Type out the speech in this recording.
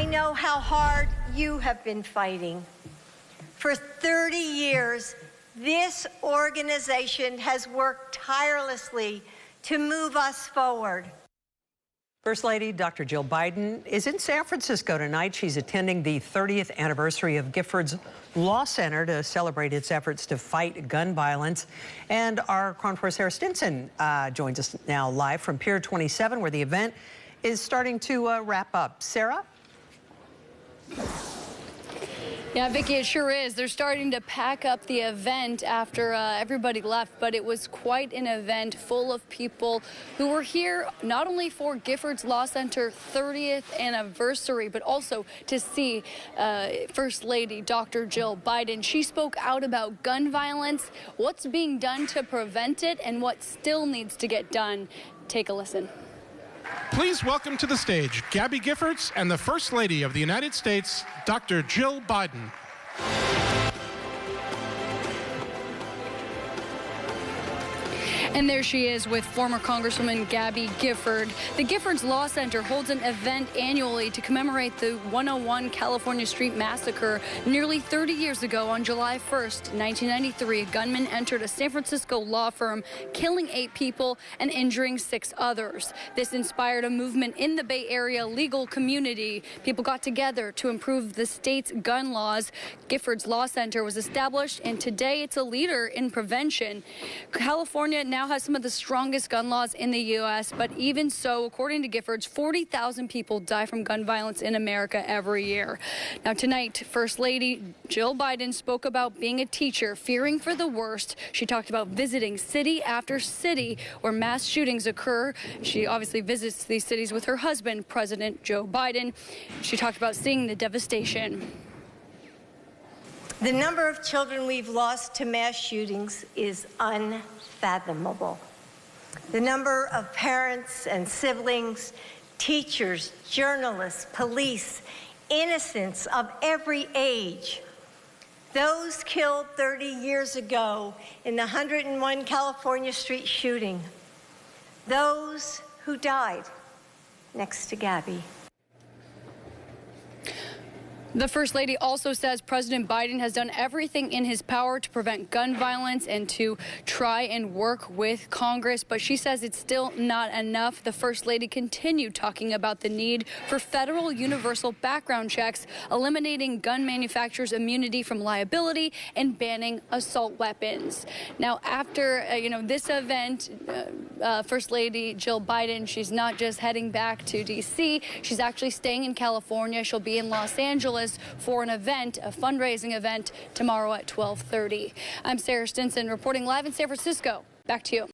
know how hard you have been fighting. For 30 years, this organization has worked tirelessly to move us forward. First Lady Dr. Jill Biden is in San Francisco tonight. She's attending the 30th anniversary of Giffords Law Center to celebrate its efforts to fight gun violence. And our chronicler Sara Stinson joins us now live from Pier 27, where the event is starting to wrap up. Sara? Yeah, Vicki, it sure is. They're starting to pack up the event after everybody left, but it was quite an event full of people who were here not only for Giffords Law Center 30th anniversary, but also to see First Lady Dr. Jill Biden. She spoke out about gun violence, what's being done to prevent it, and what still needs to get done. Take a listen. Please welcome to the stage Gabby Giffords and the First Lady of the United States, Dr. Jill Biden. And there she is with former Congresswoman Gabby Gifford. The Giffords Law Center holds an event annually to commemorate the 101 California Street Massacre. Nearly 30 years ago, on July 1st, 1993, a gunman entered a San Francisco law firm, killing 8 people and injuring 6 others. This inspired a movement in the Bay Area legal community. People got together to improve the state's gun laws. Giffords Law Center was established, and today it's a leader in prevention. California now has some of the strongest gun laws in the U.S., but even so, according to Giffords, 40,000 people die from gun violence in America every year. Now tonight, First Lady Jill Biden spoke about being a teacher, fearing for the worst. She talked about visiting city after city where mass shootings occur. She obviously visits these cities with her husband, President Joe Biden. She talked about seeing the devastation. The number of children we've lost to mass shootings is unfathomable. The number of parents and siblings, teachers, journalists, police, innocents of every age, those killed 30 years ago in the 101 California Street shooting, those who died next to Gabby. The First Lady also says President Biden has done everything in his power to prevent gun violence and to try and work with Congress, but she says it's still not enough. The First Lady continued talking about the need for federal universal background checks, eliminating gun manufacturers' immunity from liability, and banning assault weapons. Now, after this event, First Lady Jill Biden, she's not just heading back to D.C., she's actually staying in California. She'll be in Los Angeles for an event, a fundraising event, tomorrow at 12:30. I'm Sara Stinson reporting live in San Francisco. Back to you.